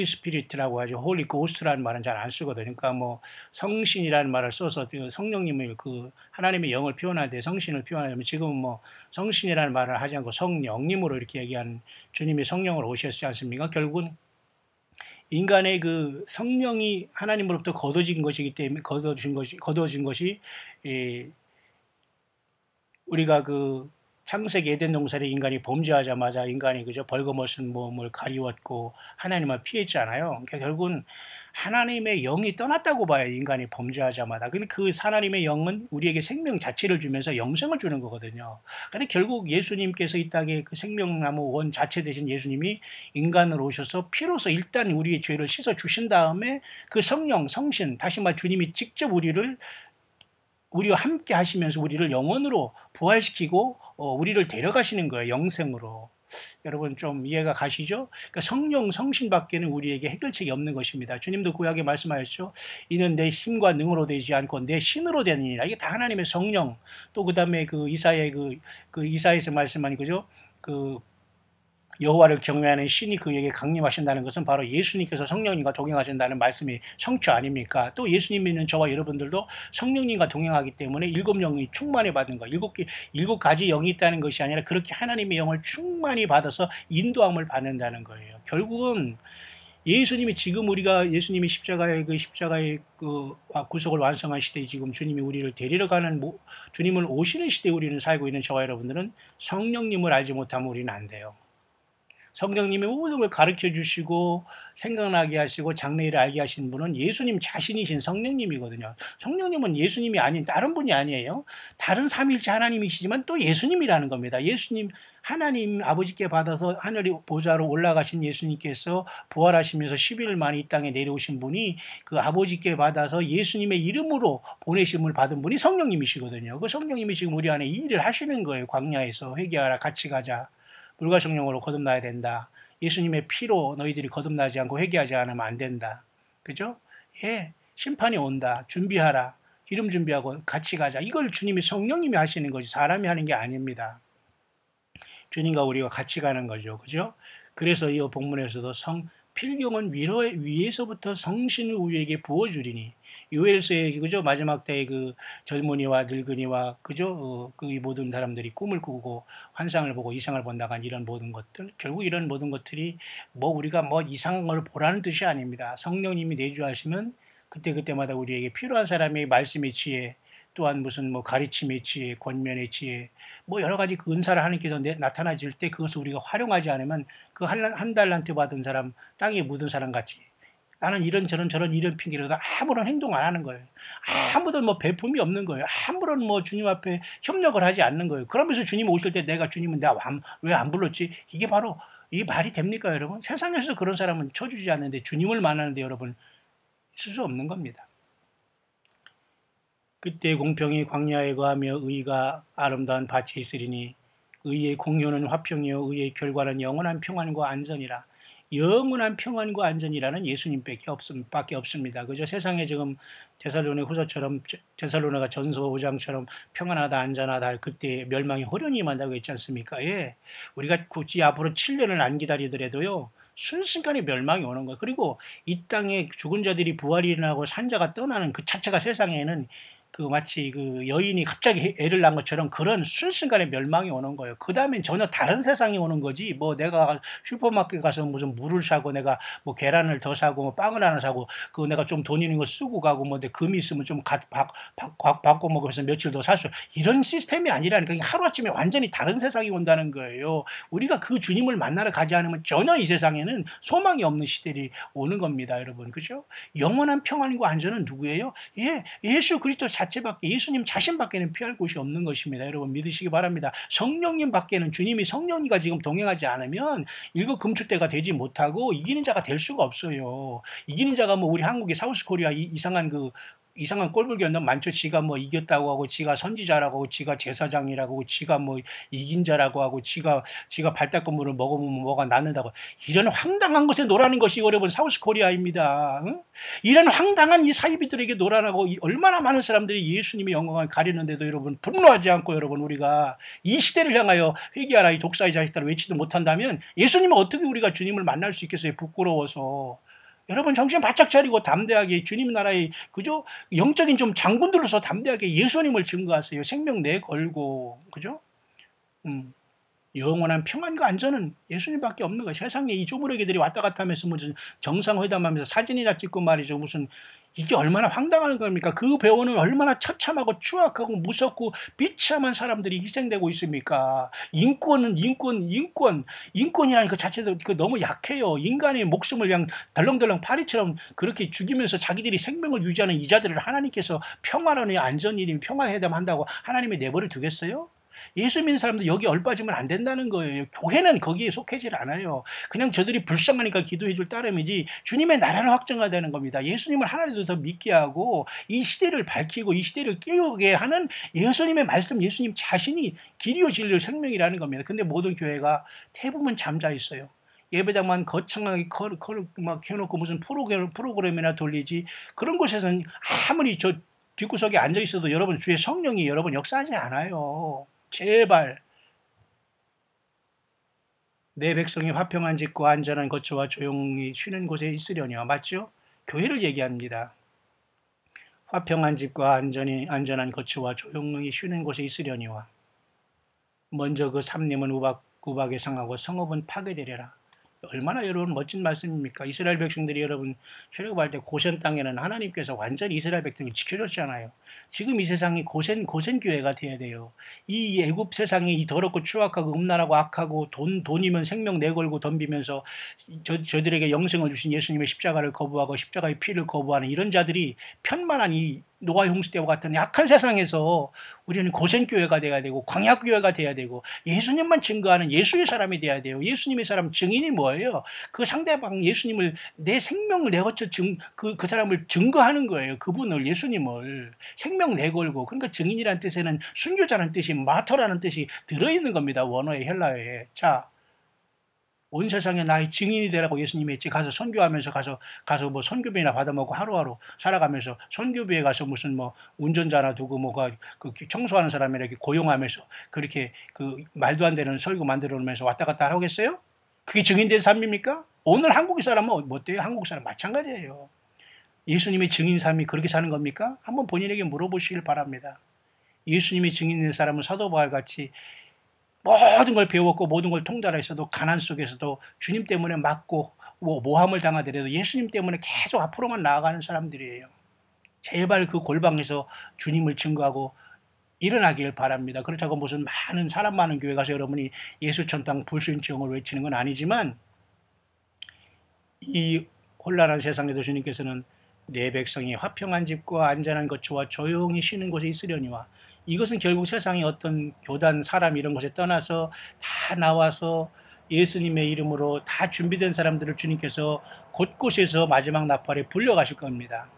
Speaker 1: 스피릿이라고 하죠. 홀리 고스트라는 말은 잘 안 쓰거든요. 그러니까 뭐 성신이라는 말을 써서 성령님을 그 하나님의 영을 표현할 때 성신을 표현하면 지금은 뭐 성신이라는 말을 하지 않고 성령님으로 이렇게 얘기하는 주님이 성령으로 오셨지 않습니까? 결국은 인간의 그 성령이 하나님으로부터 거둬진 것이기 때문에 거둬진 것이 우리가 그 창세기 에덴 동산에 인간이 범죄하자마자 인간이 그저 벌거벗은 몸을 가리웠고 하나님을 피했잖아요. 그러니까 결국은 하나님의 영이 떠났다고 봐요. 인간이 범죄하자마자. 근데 그 하나님의 영은 우리에게 생명 자체를 주면서 영생을 주는 거거든요. 근데 결국 예수님께서 이 땅에 그 생명나무 원 자체 되신 예수님이 인간으로 오셔서 피로서 일단 우리의 죄를 씻어 주신 다음에 그 성령, 성신, 다시 말해 주님이 직접 우리와 함께 하시면서 우리를 영원으로 부활시키고 우리를 데려가시는 거예요. 영생으로. 여러분 좀 이해가 가시죠? 그러니까 성령, 성신밖에는 우리에게 해결책이 없는 것입니다. 주님도 구약에 말씀하셨죠. 이는 내 힘과 능으로 되지 않고 내 신으로 되느니라. 이게 다 하나님의 성령. 또 그다음에 그 이사야의 그 이사야에서 말씀하니 그죠? 그 여호와를 경외하는 신이 그에게 강림하신다는 것은 바로 예수님께서 성령님과 동행하신다는 말씀이 성취 아닙니까? 또 예수님 믿는 저와 여러분들도 성령님과 동행하기 때문에 일곱 영이 충만히 받은 거, 일곱 가지 영이 있다는 것이 아니라 그렇게 하나님의 영을 충만히 받아서 인도함을 받는다는 거예요. 결국은 예수님이 지금 우리가 예수님이 십자가의 그 구속을 완성한 시대에 지금 주님이 우리를 데리러 가는 주님을 오시는 시대에 우리는 살고 있는 저와 여러분들은 성령님을 알지 못하면 우리는 안 돼요. 성령님이 모든 걸 가르쳐 주시고 생각나게 하시고 장래일을 알게 하신 분은 예수님 자신이신 성령님이거든요. 성령님은 예수님이 아닌 다른 분이 아니에요. 다른 삼위일체 하나님이시지만 또 예수님이라는 겁니다. 예수님 하나님 아버지께 받아서 하늘의 보좌로 올라가신 예수님께서 부활하시면서 10일 만에 이 땅에 내려오신 분이 그 아버지께 받아서 예수님의 이름으로 보내심을 받은 분이 성령님이시거든요. 그 성령님이 지금 우리 안에 이 일을 하시는 거예요. 광야에서 회개하라, 같이 가자. 물과 성령으로 거듭나야 된다. 예수님의 피로 너희들이 거듭나지 않고 회개하지 않으면 안 된다. 그죠? 예, 심판이 온다. 준비하라. 기름 준비하고 같이 가자. 이걸 주님이 성령님이 하시는 거지 사람이 하는 게 아닙니다. 주님과 우리가 같이 가는 거죠. 그죠? 그래서 이 본문에서도 필경은 위에서부터 성신을 우리에게 부어주리니 요엘서의 그죠 마지막 때의 그 젊은이와 늙은이와 그죠 그 모든 사람들이 꿈을 꾸고 환상을 보고 이상을 본다간 이런 모든 것들 결국 이런 모든 것들이 뭐 우리가 뭐 이상한 걸 보라는 뜻이 아닙니다. 성령님이 내주하시면 그때그때마다 우리에게 필요한 사람의 말씀의 지혜 또한 무슨 뭐 가르침의 지혜, 권면의 지혜, 뭐 여러 가지 그 은사를 하나님께서 나타나질 때 그것을 우리가 활용하지 않으면 그 한 달란트 받은 사람, 땅에 묻은 사람 같이 나는 이런 저런 이런 핑계로도 아무런 행동 안 하는 거예요. 아무런 뭐 배품이 없는 거예요. 아무런 뭐 주님 앞에 협력을 하지 않는 거예요. 그러면서 주님 오실 때 내가 주님은 내가 왜 안 불렀지? 이게 바로 이 말이 됩니까, 여러분? 세상에서 그런 사람은 쳐주지 않는데 주님을 만나는데 여러분 있을 수 없는 겁니다. 그때 공평이 광야에 거하며 의가 아름다운 밭에 있으리니 의의 공효는 화평이요 의의 결과는 영원한 평안과 안전이라. 영원한 평안과 안전이라는 예수님밖에 없습니다. 그죠? 세상에 지금 데살로니가 전서 5장처럼 평안하다 안전하다 그때 멸망이 호련히 임한다고 했지 않습니까? 예. 우리가 굳이 앞으로 7년을 안 기다리더라도요. 순식간에 멸망이 오는 거예요. 그리고 이 땅에 죽은 자들이 부활이 일어나고 산자가 떠나는 그 자체가 세상에는 그 마치 그 여인이 갑자기 애를 낳은 것처럼 그런 순식간에 멸망이 오는 거예요. 그 다음엔 전혀 다른 세상이 오는 거지. 뭐 내가 슈퍼마켓 가서 무슨 물을 사고 내가 뭐 계란을 더 사고 뭐 빵을 하나 사고 그거 내가 좀 돈 있는 거 쓰고 가고 뭐 내 금이 있으면 좀 바꿔 먹으면서 며칠 더 살 수 이런 시스템이 아니라니까 하루아침에 완전히 다른 세상이 온다는 거예요. 우리가 그 주님을 만나러 가지 않으면 전혀 이 세상에는 소망이 없는 시대이 오는 겁니다, 여러분. 그죠? 영원한 평안과 안전은 누구예요? 예, 예수 그리스도 자체밖에 예수님 자신밖에는 피할 곳이 없는 것입니다. 여러분 믿으시기 바랍니다. 성령님 밖에는 주님이 성령이가 지금 동행하지 않으면 일거금추대가 되지 못하고 이기는 자가 될 수가 없어요. 이기는 자가 뭐 우리 한국의 사우스코리아 이상한 꼴불견 많죠. 지가 뭐 이겼다고 하고 지가 선지자라고 하고 지가 제사장이라고 하고 지가 뭐 이긴 자라고 하고 지가 발달건물을 먹으면 뭐가 낫는다고 이런 황당한 것에 노라는 것이 여러분 사우스코리아입니다. 응? 이런 황당한 이 사이비들에게 노라라고 얼마나 많은 사람들이 예수님의 영광을 가리는데도 여러분 분노하지 않고 여러분 우리가 이 시대를 향하여 회개하라 이 독사의 자식들을 외치지 못한다면 예수님은 어떻게 우리가 주님을 만날 수 있겠어요? 부끄러워서. 여러분 정신 바짝 차리고 담대하게 주님 나라의 그죠? 영적인 좀 장군들로서 담대하게 예수님을 증거하세요. 생명 내걸고 그죠? 영원한 평안과 안전은 예수님밖에 없는 거예요. 세상에 이 쪼무레기들이 왔다 갔다 하면서 무슨 정상회담하면서 사진이나 찍고 말이죠. 무슨 이게 얼마나 황당한 겁니까? 그 배우는 얼마나 처참하고 추악하고 무섭고 비참한 사람들이 희생되고 있습니까? 인권이라는 그 자체도 너무 약해요. 인간의 목숨을 그냥 덜렁덜렁 파리처럼 그렇게 죽이면서 자기들이 생명을 유지하는 이자들을 하나님께서 평화라는 안전이니 평화회담 한다고 하나님이 내버려 두겠어요? 예수 믿는 사람들 여기 얼빠지면 안 된다는 거예요. 교회는 거기에 속해질 않아요. 그냥 저들이 불쌍하니까 기도해 줄 따름이지 주님의 나라를 확정해야 되는 겁니다. 예수님을 하나라도 더 믿게 하고 이 시대를 밝히고 이 시대를 깨우게 하는 예수님의 말씀, 예수님 자신이 길이요 진리요 생명이라는 겁니다. 근데 모든 교회가 대부분 잠자 있어요. 예배당만 거창하게 막 해놓고 무슨 프로그램이나 돌리지 그런 곳에서는 아무리 저 뒷구석에 앉아 있어도 여러분 주의 성령이 여러분 역사하지 않아요. 제발 내 백성이 화평한 집과 안전한 거처와 조용히 쉬는 곳에 있으려니와 맞죠? 교회를 얘기합니다. 화평한 집과 안전한 거처와 조용히 쉬는 곳에 있으려니와 먼저 그 삼림은 우박에 상하고 성읍은 파괴되리라. 얼마나 여러분 멋진 말씀입니까? 이스라엘 백성들이 여러분 출애굽할 때 고센 땅에는 하나님께서 완전히 이스라엘 백성을 지켜줬잖아요. 지금 이 세상이 고센 교회가 돼야 돼요. 이 애굽 세상이 이 더럽고 추악하고 음란하고 악하고 돈이면 생명 내걸고 덤비면서 저들에게 영생을 주신 예수님의 십자가를 거부하고 십자가의 피를 거부하는 이런 자들이 편만한 이 노아 홍수 때와 같은 약한 세상에서 우리는 고센 교회가 돼야 되고 광야 교회가 돼야 되고 예수님만 증거하는 예수의 사람이 돼야 돼요. 예수님의 사람 증인이 뭐예요? 그 상대방 예수님을 내 생명을 내거쳐 그 사람을 증거하는 거예요. 그분을 예수님을 생명 내걸고 그러니까 증인이라는 뜻에는 순교자라는 뜻이 마터라는 뜻이 들어있는 겁니다. 원어의 헬라어에. 자. 온 세상에 나의 증인이 되라고 예수님이 했지. 가서 선교하면서 가서 뭐 선교비나 받아먹고 하루하루 살아가면서 선교비에 가서 무슨 뭐 운전자나 두고 뭐가 그 청소하는 사람을 이렇게 고용하면서 그렇게 그 말도 안 되는 설교 만들어 놓으면서 왔다 갔다 하겠어요? 그게 증인된 삶입니까? 오늘 한국 사람은 어때요? 한국 사람 마찬가지예요. 예수님의 증인 삶이 그렇게 사는 겁니까? 한번 본인에게 물어보시길 바랍니다. 예수님의 증인된 사람은 사도 바울같이 모든 걸 배웠고 모든 걸 통달했어도 가난 속에서도 주님 때문에 맞고 모함을 당하더라도 예수님 때문에 계속 앞으로만 나아가는 사람들이에요. 제발 그 골방에서 주님을 증거하고 일어나길 바랍니다. 그렇다고 무슨 많은 사람 많은 교회 가서 여러분이 예수천당 불신증을 외치는 건 아니지만 이 혼란한 세상에서 주님께서는 내 백성이 화평한 집과 안전한 거처와 조용히 쉬는 곳에 있으려니와, 이것은 결국 세상의 어떤 교단 사람 이런 것에 떠나서 다 나와서 예수님의 이름으로 다 준비된 사람들을 주님께서 곳곳에서 마지막 나팔에 불려가실 겁니다.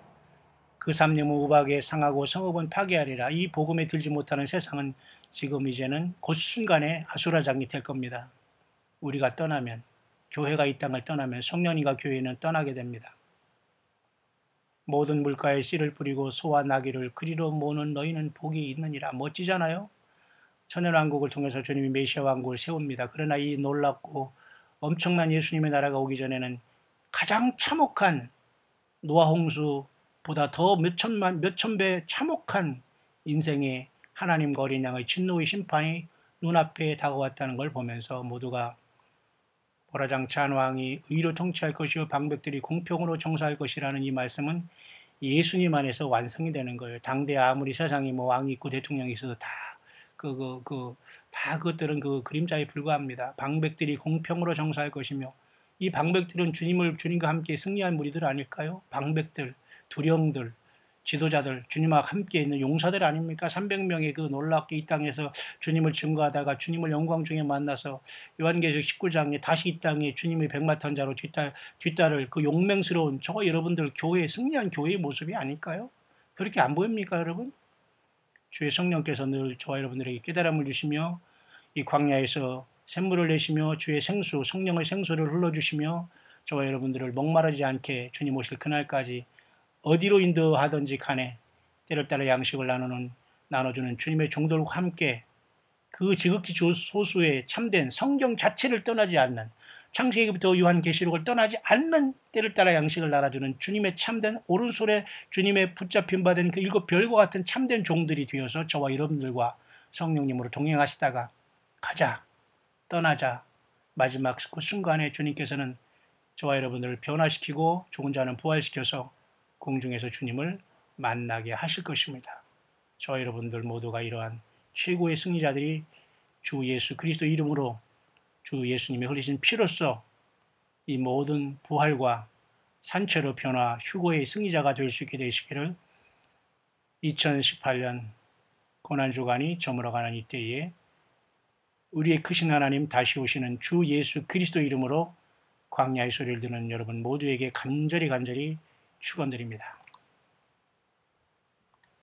Speaker 1: 그 삼림은 우박에 상하고 성읍은 파괴하리라. 이 복음에 들지 못하는 세상은 지금 이제는 곧 순간에 아수라장이 될 겁니다. 우리가 떠나면, 교회가 이 땅을 떠나면, 성령님과 교회는 떠나게 됩니다. 모든 물가에 씨를 뿌리고 소와 나귀를 그리로 모는 너희는 복이 있느니라. 멋지잖아요? 천연왕국을 통해서 주님이 메시아 왕국을 세웁니다. 그러나 이 놀랍고 엄청난 예수님의 나라가 오기 전에는 가장 참혹한 노아 홍수보다 더 몇천 배 참혹한 인생의 하나님과 어린 양의 진노의 심판이 눈앞에 다가왔다는 걸 보면서 모두가 보라장차한 왕이 의로 통치할 것이요 방백들이 공평으로 정사할 것이라는 이 말씀은 예수님 안에서 완성이 되는 거예요. 당대 아무리 세상에 뭐 왕이 있고 대통령이 있어도 다 그것들은 그 그림자에 불과합니다. 방백들이 공평으로 정사할 것이며, 이 방백들은 주님과 함께 승리한 무리들 아닐까요? 방백들, 두령들, 지도자들, 주님과 함께 있는 용사들 아닙니까? 300명의 그 놀랍게 이 땅에서 주님을 증거하다가 주님을 영광 중에 만나서 요한계시록 19장에 다시 이 땅에 주님의 백마탄자로 뒷달을 그 용맹스러운 저와 여러분들 교회에 승리한 교회의 모습이 아닐까요? 그렇게 안 보입니까, 여러분? 주의 성령께서 늘 저와 여러분들에게 깨달음을 주시며 이 광야에서 샘물을 내시며 주의 생수, 성령의 생수를 흘러주시며 저와 여러분들을 목마르지 않게 주님 오실 그날까지 어디로 인도하든지 간에 때를 따라 양식을 나눠주는 주님의 종들과 함께 그 지극히 소수의 참된 성경 자체를 떠나지 않는, 창세기부터 요한계시록을 떠나지 않는 때를 따라 양식을 나눠주는 주님의 참된 오른손에 주님의 붙잡힌 바 된 그 일곱 별과 같은 참된 종들이 되어서 저와 여러분들과 성령님으로 동행하시다가 가자, 떠나자, 마지막 그 순간에 주님께서는 저와 여러분들을 변화시키고 죽은 자는 부활시켜서 공중에서 주님을 만나게 하실 것입니다. 저와 여러분들 모두가 이러한 최고의 승리자들이 주 예수 그리스도 이름으로 주 예수님이 흘리신 피로써 이 모든 부활과 산채로 변화, 휴고의 승리자가 될 수 있게 되시기를 2018년 고난주간이 저물어가는 이때에 우리의 크신 하나님 다시 오시는 주 예수 그리스도 이름으로 광야의 소리를 듣는 여러분 모두에게 간절히 축원드립니다.